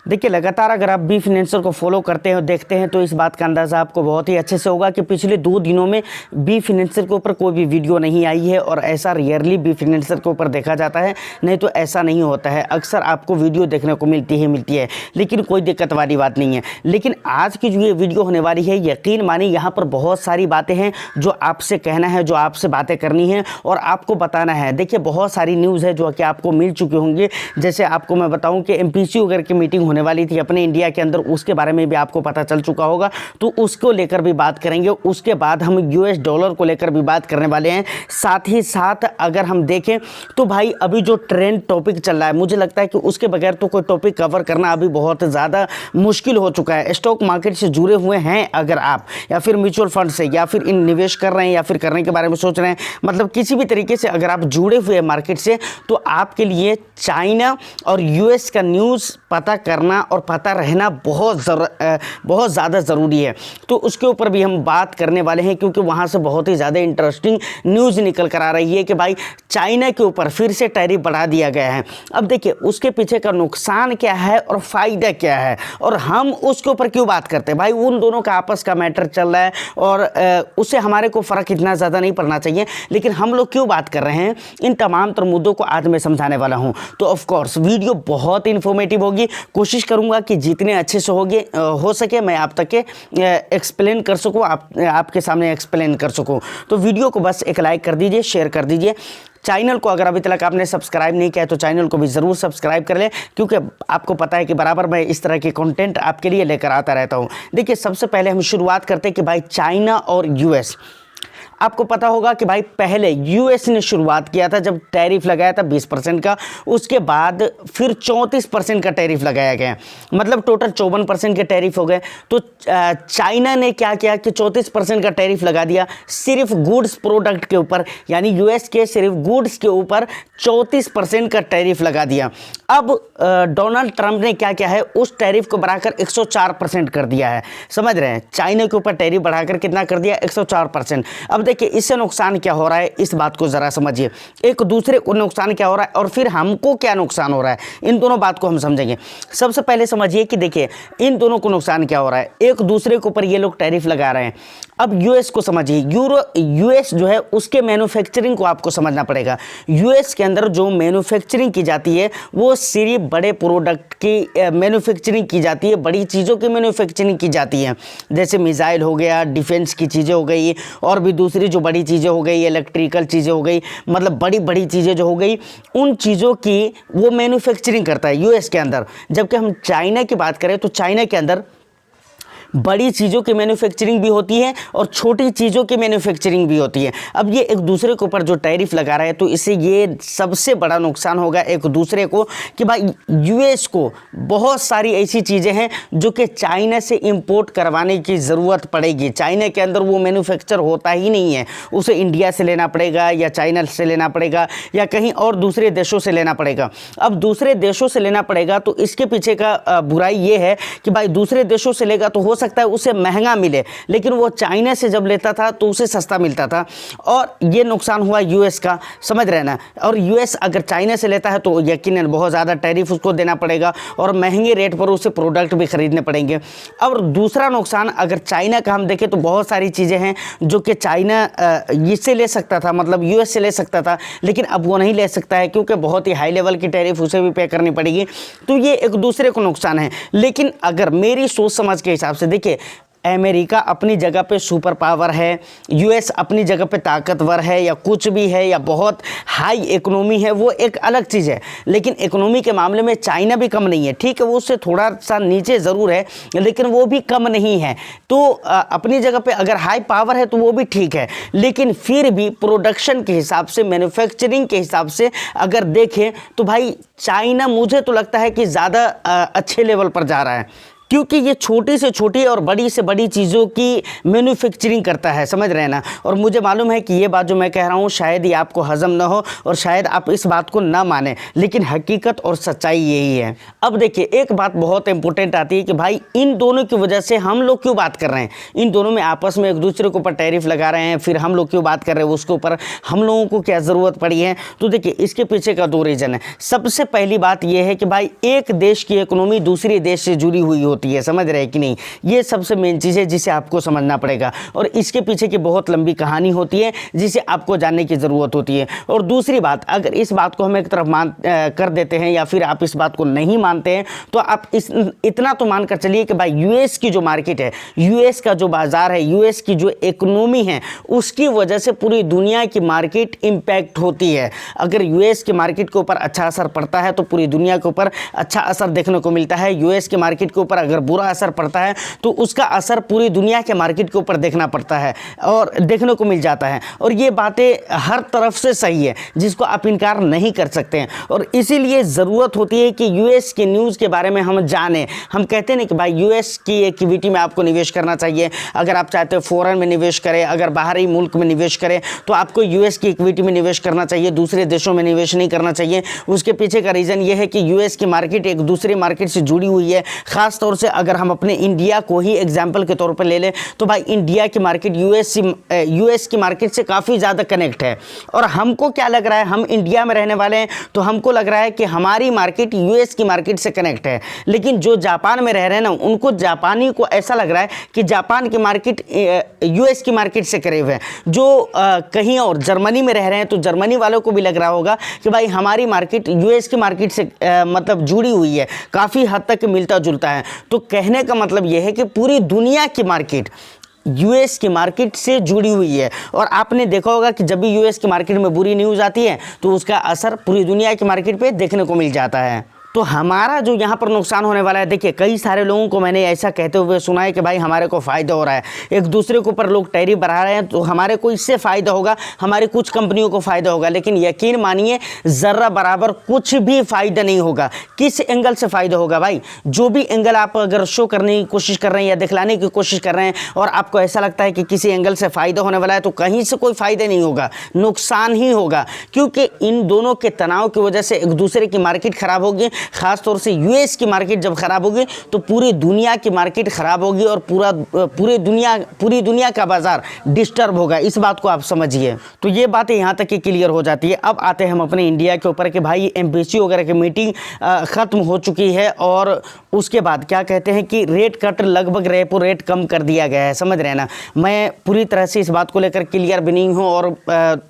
देखिए लगातार अगर आप बी फाइनेंसर को फॉलो करते हैं और देखते हैं तो इस बात का अंदाज़ा आपको बहुत ही अच्छे से होगा कि पिछले 2 दिनों में बी फाइनेंसर के ऊपर कोई भी वीडियो नहीं आई है। और ऐसा रेयरली बी फाइनेंसर के ऊपर देखा जाता है, नहीं तो ऐसा नहीं होता है। अक्सर आपको वीडियो देखने को मिलती है, लेकिन कोई दिक्कत वाली बात नहीं है। लेकिन आज की जो ये वीडियो होने वाली है, यकीन मानिए यहाँ पर बहुत सारी बातें हैं जो आपसे कहना है, जो आपसे बातें करनी है और आपको बताना है। देखिए बहुत सारी न्यूज़ है जो कि आपको मिल चुकी होंगी। जैसे आपको मैं बताऊँ कि MPC वगैरह की मीटिंग होने वाली थी अपने इंडिया के अंदर, उसके बारे में भी आपको पता चल चुका होगा, तो उसको लेकर भी बात करेंगे। उसके बाद हम US डॉलर को लेकर भी बात करने वाले हैं। साथ ही साथ अगर हम देखें तो भाई अभी जो ट्रेंड टॉपिक चल रहा है, मुझे लगता है कि उसके बगैर तो कोई टॉपिक कवर करना अभी बहुत ज़्यादा मुश्किल हो चुका है। स्टॉक मार्केट से जुड़े हुए हैं अगर आप, या फिर म्यूचुअल फंड से, या फिर इन निवेश कर रहे हैं, या फिर करने के बारे में सोच रहे हैं, मतलब किसी भी तरीके से अगर आप जुड़े हुए हैं मार्केट से, तो आपके लिए चाइना और US का न्यूज़ पता करना और पता रहना बहुत ज़्यादा ज़रूरी है। तो उसके ऊपर भी हम बात करने वाले हैं, क्योंकि वहाँ से बहुत ही ज़्यादा इंटरेस्टिंग न्यूज़ निकल कर आ रही है कि भाई चाइना के ऊपर फिर से टैरिफ बढ़ा दिया गया है। अब देखिए उसके पीछे का नुकसान क्या है और फ़ायदा क्या है, और हम उसके ऊपर क्यों बात करते हैं। भाई उन दोनों का आपस का मैटर चल रहा है और उससे हमारे को फ़र्क इतना ज़्यादा नहीं पड़ना चाहिए, लेकिन हम लोग क्यों बात कर रहे हैं, इन तमाम तर मुद्दों को आज मैं समझाने वाला हूँ। तो ऑफ कोर्स वीडियो बहुत इन्फॉर्मेटिव होगी। कोशिश करूंगा कि जितने अच्छे से हो सके मैं आप तक के एक्सप्लेन कर सकूं, आपके सामने एक्सप्लेन कर सकूं। तो वीडियो को बस एक लाइक कर दीजिए, शेयर कर दीजिए। चैनल को अगर अभी तक आपने सब्सक्राइब नहीं किया है तो चैनल को भी ज़रूर सब्सक्राइब कर लें, क्योंकि आपको पता है कि बराबर मैं इस तरह के कंटेंट आपके लिए लेकर आता रहता हूं। देखिए सबसे पहले हम शुरुआत करते हैं कि भाई चाइना और US। आपको पता होगा कि भाई पहले US ने शुरुआत किया था जब टैरिफ लगाया था 20% का, उसके बाद फिर 34% का टैरिफ लगाया गया, मतलब टोटल 54% के टैरिफ हो गए। तो चाइना ने क्या किया कि 34% का टैरिफ लगा दिया सिर्फ गुड्स प्रोडक्ट के ऊपर, यानी US के सिर्फ गुड्स के ऊपर 34% का टैरिफ लगा दिया। अब डोनाल्ड ट्रंप ने क्या किया है, उस टैरिफ को बढ़ाकर 104% कर दिया है। समझ रहे हैं, चाइना के ऊपर टैरिफ बढ़ाकर कितना कर दिया, 104%। अब देखिए इससे नुकसान क्या हो रहा है, इस बात को ज़रा समझिए। एक दूसरे को नुकसान क्या हो रहा है और फिर हमको क्या नुकसान हो रहा है, इन दोनों बात को हम समझेंगे। सबसे पहले समझिए कि देखिए इन दोनों को नुकसान क्या हो रहा है। एक दूसरे के ऊपर ये लोग टैरिफ लगा रहे हैं। अब US को समझिए, US जो है उसके मैन्युफैक्चरिंग को आपको समझना पड़ेगा। US के अंदर जो मैन्युफैक्चरिंग की जाती है वो सिर्फ बड़े प्रोडक्ट की मैन्युफैक्चरिंग की जाती है, बड़ी चीज़ों की मैन्युफैक्चरिंग की जाती है, जैसे मिसाइल हो गया, डिफेंस की चीज़ें हो गई, और भी दूसरी जो बड़ी चीज़ें हो गई, इलेक्ट्रिकल चीज़ें हो गई, मतलब बड़ी बड़ी चीज़ें जो हो गई, उन चीज़ों की वो मैन्युफैक्चरिंग करता है US के अंदर। जबकि हम चाइना की बात करें तो चाइना के अंदर बड़ी चीज़ों की मैन्युफैक्चरिंग भी होती है और छोटी चीज़ों की मैन्युफैक्चरिंग भी होती है। अब ये एक दूसरे के ऊपर जो टैरिफ लगा रहा है, तो इससे ये सबसे बड़ा नुकसान होगा एक दूसरे को कि भाई US को बहुत सारी ऐसी चीज़ें हैं जो कि चाइना से इंपोर्ट करवाने की ज़रूरत पड़ेगी। चाइना के अंदर वो मैन्युफैक्चर होता ही नहीं है, उसे इंडिया से लेना पड़ेगा या चाइना से लेना पड़ेगा या कहीं और दूसरे देशों से लेना पड़ेगा। अब दूसरे देशों से लेना पड़ेगा तो इसके पीछे का बुराई ये है कि भाई दूसरे देशों से लेगा तो हो सकता है उसे महंगा मिले, लेकिन वो चाइना से जब लेता था तो उसे सस्ता मिलता था, और ये नुकसान हुआ US का। समझ रहे ना। और US अगर चाइना से लेता है तो यकीनन बहुत ज़्यादा टैरिफ उसको देना पड़ेगा और महंगे रेट पर उसे प्रोडक्ट भी खरीदने पड़ेंगे। और दूसरा नुकसान अगर चाइना का हम देखें तो बहुत सारी चीज़ें हैं जो कि चाइना इससे ले सकता था, मतलब US से ले सकता था, लेकिन अब वो नहीं ले सकता है क्योंकि बहुत ही हाई लेवल की टैरिफ उसे भी पे करनी पड़ेगी। तो ये एक दूसरे को नुकसान है। लेकिन अगर मेरी सोच समझ के हिसाब से देखिए, अमेरिका अपनी जगह पे सुपर पावर है, US अपनी जगह पे ताकतवर है या कुछ भी है या बहुत हाई इकोनॉमी है, वो एक अलग चीज़ है। लेकिन इकोनॉमी के मामले में चाइना भी कम नहीं है, ठीक है, वो उससे थोड़ा सा नीचे ज़रूर है लेकिन वो भी कम नहीं है। तो अपनी जगह पे अगर हाई पावर है तो वो भी ठीक है, लेकिन फिर भी प्रोडक्शन के हिसाब से, मैन्युफैक्चरिंग के हिसाब से अगर देखें तो भाई चाइना मुझे तो लगता है कि ज़्यादा अच्छे लेवल पर जा रहा है। क्योंकि ये छोटी से छोटी और बड़ी से बड़ी चीज़ों की मैन्युफैक्चरिंग करता है, समझ रहे हैं ना। और मुझे मालूम है कि ये बात जो मैं कह रहा हूँ शायद ये आपको हजम ना हो और शायद आप इस बात को ना माने, लेकिन हकीकत और सच्चाई यही है। अब देखिए एक बात बहुत इंपॉर्टेंट आती है कि भाई इन दोनों की वजह से हम लोग क्यों बात कर रहे हैं, इन दोनों में आपस में एक दूसरे के ऊपर टैरिफ लगा रहे हैं, फिर हम लोग क्यों बात कर रहे हैं उसके ऊपर, हम लोगों को क्या ज़रूरत पड़ी है। तो देखिए इसके पीछे का दो रीज़न है। सबसे पहली बात यह है कि भाई एक देश की इकोनॉमी दूसरे देश से जुड़ी हुई होती है, समझ रहे हैं कि नहीं। ये सबसे मेन चीज़ है जिसे आपको समझना पड़ेगा और इसके पीछे की बहुत लंबी कहानी होती है जिसे आपको जानने की ज़रूरत होती है। और दूसरी बात, अगर इस बात को हम एक तरफ कर देते हैं या फिर आप इस बात को नहीं मानते हैं तो आप इतना तो मान कर चलिए कि भाई यूएस की जो मार्केट है, यूएस का जो बाज़ार है, यूएस की जो इकोनॉमी है, उसकी वजह से पूरी दुनिया की मार्केट इम्पैक्ट होती है। अगर यूएस की मार्केट के ऊपर अच्छा असर पड़ता है तो पूरी दुनिया के ऊपर अच्छा असर देखने को मिलता है। यूएस की मार्केट के ऊपर अगर बुरा असर पड़ता है तो उसका असर पूरी दुनिया के मार्केट के ऊपर देखना पड़ता है और देखने को मिल जाता है। और ये बातें हर तरफ से सही है जिसको आप इनकार नहीं कर सकते हैं। और इसीलिए ज़रूरत होती है कि यूएस के न्यूज़ के बारे में हम जानें। हम कहते हैं ना कि भाई यूएस की इक्विटी में आपको निवेश करना चाहिए। अगर आप चाहते हो फॉरेन में निवेश करें, अगर बाहरी मुल्क में निवेश करें तो आपको यूएस की इक्विटी में निवेश करना चाहिए, दूसरे देशों में निवेश नहीं करना चाहिए। उसके पीछे का रीज़न ये है कि यूएस की मार्केट एक दूसरे मार्केट से जुड़ी हुई है। ख़ास तौर से अगर हम अपने इंडिया को ही एग्जाम्पल के तौर पर ले लें तो भाई इंडिया की मार्केट यूएस की मार्केट से काफ़ी ज़्यादा कनेक्ट है। और हमको क्या लग रहा है, हम इंडिया में रहने वाले हैं तो हमको लग रहा है कि हमारी मार्केट यूएस की मार्केट से कनेक्ट है, लेकिन जो जापान में रह रहे हैं ना उनको, जापानी को ऐसा लग रहा है कि जापान की मार्केट यूएस की मार्केट से करीब है। जो कहीं और जर्मनी में रह रहे हैं तो जर्मनी वालों को भी लग रहा होगा कि भाई हमारी मार्केट यूएस की मार्केट से मतलब जुड़ी हुई है, काफ़ी हद तक मिलता जुलता है। तो कहने का मतलब यह है कि पूरी दुनिया की मार्केट यूएस की मार्केट से जुड़ी हुई है। और आपने देखा होगा कि जब भी यूएस की मार्केट में बुरी न्यूज़ आती है तो उसका असर पूरी दुनिया की मार्केट पे देखने को मिल जाता है। तो हमारा जो यहाँ पर नुकसान होने वाला है, देखिए कई सारे लोगों को मैंने ऐसा कहते हुए सुना है कि भाई हमारे को फ़ायदा हो रहा है, एक दूसरे के ऊपर लोग टैरिफ बढ़ा रहे हैं तो हमारे को इससे फ़ायदा होगा, हमारी कुछ कंपनियों को फ़ायदा होगा। लेकिन यकीन मानिए ज़र्रा बराबर कुछ भी फ़ायदा नहीं होगा। किस एंगल से फ़ायदा होगा भाई? जो भी एंगल आप अगर शो करने की कोशिश कर रहे हैं या दिखलाने की कोशिश कर रहे हैं और आपको ऐसा लगता है कि किसी एंगल से फ़ायदा होने वाला है तो कहीं से कोई फ़ायदा नहीं होगा, नुकसान ही होगा। क्योंकि इन दोनों के तनाव की वजह से एक दूसरे की मार्केट ख़राब होगी। ख़ासतौर से यूएस की मार्केट जब ख़राब होगी तो पूरी दुनिया की मार्केट ख़राब होगी और पूरी दुनिया का बाज़ार डिस्टर्ब होगा। इस बात को आप समझिए। तो ये बातें यहाँ तक ही क्लियर हो जाती है। अब आते हैं हम अपने इंडिया के ऊपर कि भाई एमपीसी वगैरह की मीटिंग ख़त्म हो चुकी है और उसके बाद क्या कहते हैं कि रेट कट, लगभग रेपो रेट कम कर दिया गया है, समझ रहे हैं ना। मैं पूरी तरह से इस बात को लेकर क्लियर भी नहीं हूँ और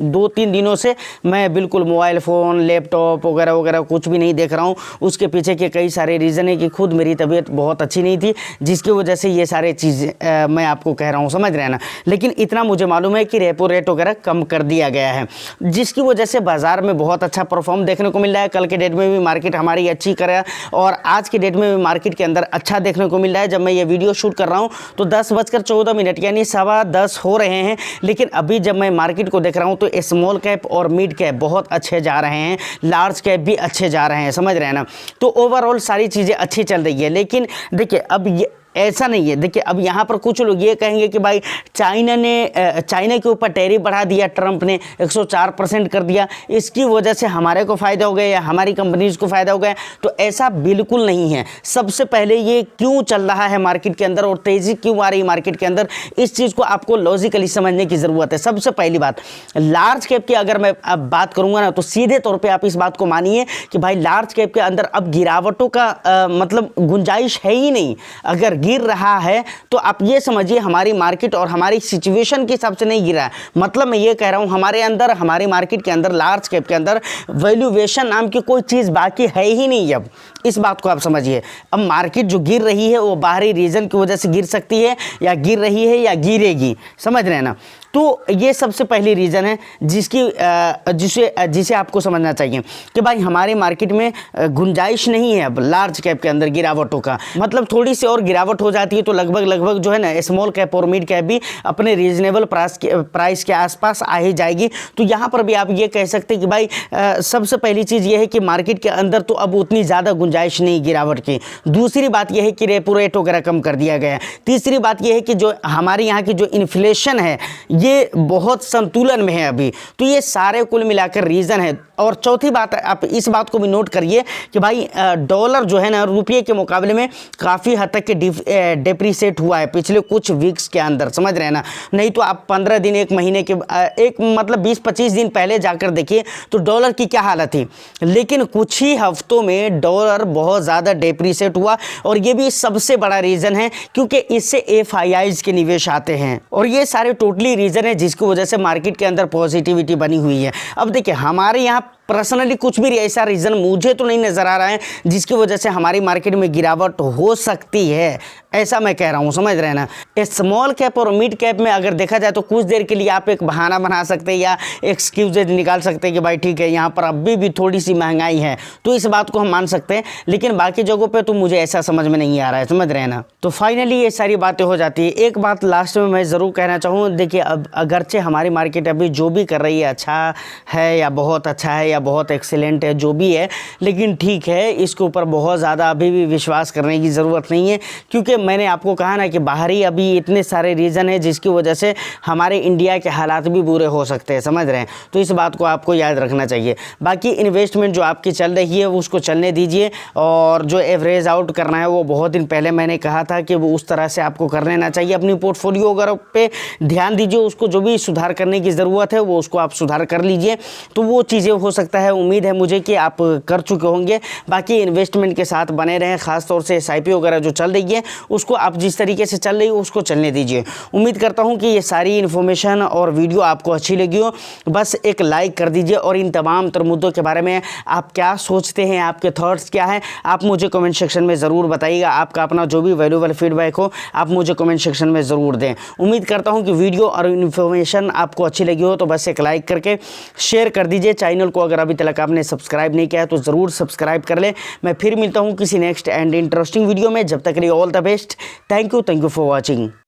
2-3 दिनों से मैं बिल्कुल मोबाइल फ़ोन, लैपटॉप वगैरह वगैरह कुछ भी नहीं देख रहा हूँ। उसके पीछे के कई सारे रीज़न है कि खुद मेरी तबीयत बहुत अच्छी नहीं थी जिसकी वजह से ये सारे चीज़ें मैं आपको कह रहा हूँ, समझ रहे हैं ना। लेकिन इतना मुझे मालूम है कि रेपो रेट वगैरह कम कर दिया गया है जिसकी वजह से बाज़ार में बहुत अच्छा परफॉर्म देखने को मिल रहा है। कल के डेट में भी मार्केट हमारी अच्छी करे और आज के डेट में भी मार्केट के अंदर अच्छा देखने को मिल रहा है। जब मैं ये वीडियो शूट कर रहा हूँ तो 10:14 यानी 10:15 हो रहे हैं, लेकिन अभी जब मैं मार्केट को देख रहा हूँ तो स्मॉल कैप और मिड कैप बहुत अच्छे जा रहे हैं, लार्ज कैप भी अच्छे जा रहे हैं, समझ रहे हैं ना। तो ओवरऑल सारी चीज़ें अच्छी चल रही है। लेकिन देखिए अब ये ऐसा नहीं है। देखिए अब यहाँ पर कुछ लोग ये कहेंगे कि भाई चाइना के ऊपर टैरिफ बढ़ा दिया, ट्रंप ने 104% कर दिया, इसकी वजह से हमारे को फ़ायदा हो गया या हमारी कंपनीज़ को फ़ायदा हो गया। तो ऐसा बिल्कुल नहीं है। सबसे पहले ये क्यों चल रहा है मार्केट के अंदर और तेज़ी क्यों आ रही है मार्केट के अंदर, इस चीज़ को आपको लॉजिकली समझने की ज़रूरत है। सबसे पहली बात, लार्ज कैप की अगर मैं अब बात करूँगा ना तो सीधे तौर पर आप इस बात को मानिए कि भाई लार्ज कैप के अंदर अब गिरावटों का मतलब गुंजाइश है ही नहीं। अगर गिर रहा है तो आप ये समझिए हमारी मार्केट और हमारी सिचुएशन के हिसाब से नहीं गिरा है। मतलब मैं ये कह रहा हूँ हमारी मार्केट के अंदर, लार्ज कैप के अंदर वैल्यूएशन नाम की कोई चीज़ बाकी है ही नहीं। अब इस बात को आप समझिए। अब मार्केट जो गिर रही है वो बाहरी रीजन की वजह से गिर सकती है या गिर रही है या गिरेगी, समझ रहे हैं ना। तो ये सबसे पहली रीज़न है जिसे आपको समझना चाहिए कि भाई हमारे मार्केट में गुंजाइश नहीं है अब लार्ज कैप के अंदर गिरावटों का। मतलब थोड़ी सी और गिरावट हो जाती है तो लगभग जो है ना स्मॉल कैप और मिड कैप भी अपने रीजनेबल प्राइस के आसपास आ ही जाएगी। तो यहाँ पर भी आप ये कह सकते हैं कि भाई सबसे पहली चीज़ ये है कि मार्केट के अंदर तो अब उतनी ज़्यादा गुंजाइश नहीं गिरावट की। दूसरी बात यह है कि रेपो रेट वगैरह कम कर दिया गया है। तीसरी बात यह है कि जो हमारे यहाँ की जो इन्फ्लेशन है ये बहुत संतुलन में है अभी। तो ये सारे कुल मिलाकर रीज़न है। और चौथी बात, आप इस बात को भी नोट करिए कि भाई डॉलर जो है ना रुपये के मुकाबले में काफ़ी हद तक के डेप्रीसेट हुआ है पिछले कुछ वीक्स के अंदर, समझ रहे हैं ना। नहीं तो आप 15 दिन, एक महीने के मतलब 20-25 दिन पहले जाकर देखिए तो डॉलर की क्या हालत थी। लेकिन कुछ ही हफ्तों में डॉलर बहुत ज़्यादा डेप्रीसेट हुआ और ये भी सबसे बड़ा रीज़न है क्योंकि इससे FIIs के निवेश आते हैं। और ये सारे टोटली रीज़न है जिसकी वजह से मार्केट के अंदर पॉजिटिविटी बनी हुई है। अब देखिए हमारे यहाँ पर्सनली कुछ भी ऐसा रीज़न मुझे तो नहीं नज़र आ रहा है जिसकी वजह से हमारी मार्केट में गिरावट हो सकती है, ऐसा मैं कह रहा हूँ, समझ रहे हैं ना। स्मॉल कैप और मिड कैप में अगर देखा जाए तो कुछ देर के लिए आप एक बहाना बना सकते हैं या एक्सक्यूजेज निकाल सकते हैं कि भाई ठीक है यहाँ पर अभी भी थोड़ी सी महंगाई है, तो इस बात को हम मान सकते हैं। लेकिन बाकी जगहों पर तो मुझे ऐसा समझ में नहीं आ रहा है, समझ रहे हैं ना। तो फाइनली ये सारी बातें हो जाती है। एक बात लास्ट में मैं ज़रूर कहना चाहूँ, देखिए अब अगरचे हमारी मार्केट अभी जो भी कर रही है अच्छा है या बहुत अच्छा है या बहुत एक्सीलेंट है, जो भी है, लेकिन ठीक है इसके ऊपर बहुत ज़्यादा अभी भी विश्वास करने की ज़रूरत नहीं है क्योंकि मैंने आपको कहा ना कि बाहरी अभी इतने सारे रीज़न है जिसकी वजह से हमारे इंडिया के हालात भी बुरे हो सकते हैं, समझ रहे हैं। तो इस बात को आपको याद रखना चाहिए। बाकी इन्वेस्टमेंट जो आपकी चल रही है उसको चलने दीजिए और जो एवरेज आउट करना है वो बहुत दिन पहले मैंने कहा था कि वो उस तरह से आपको कर लेना चाहिए। अपनी पोर्टफोलियो वगैरह पे ध्यान दीजिए, उसको जो भी सुधार करने की ज़रूरत है वो उसको आप सुधार कर लीजिए। तो वो चीज़ें हो सकता है, उम्मीद है मुझे कि आप कर चुके होंगे। बाकी इन्वेस्टमेंट के साथ बने रहें, खास तौर से SIP वगैरह जो चल रही है उसको आप जिस तरीके से चल रही हो उसको चलने दीजिए। उम्मीद करता हूं कि ये सारी इन्फॉर्मेशन और वीडियो आपको अच्छी लगी हो। बस एक लाइक कर दीजिए और इन तमाम तर मुद्दों के बारे में आप क्या सोचते हैं, आपके थॉट्स क्या हैं, आप मुझे कमेंट सेक्शन में ज़रूर बताइएगा। आपका अपना जो भी वैल्यूएबल फीडबैक हो आप मुझे कमेंट सेक्शन में ज़रूर दें। उम्मीद करता हूँ कि वीडियो और इन्फॉर्मेशन आपको अच्छी लगी हो तो बस एक लाइक करके शेयर कर दीजिए। चैनल को अगर अभी तक आपने सब्सक्राइब नहीं किया है तो ज़रूर सब्सक्राइब कर लें। मैं फिर मिलता हूँ किसी नेक्स्ट एंड इंटरेस्टिंग वीडियो में। जब तक के लिए all the best. Thank you for watching.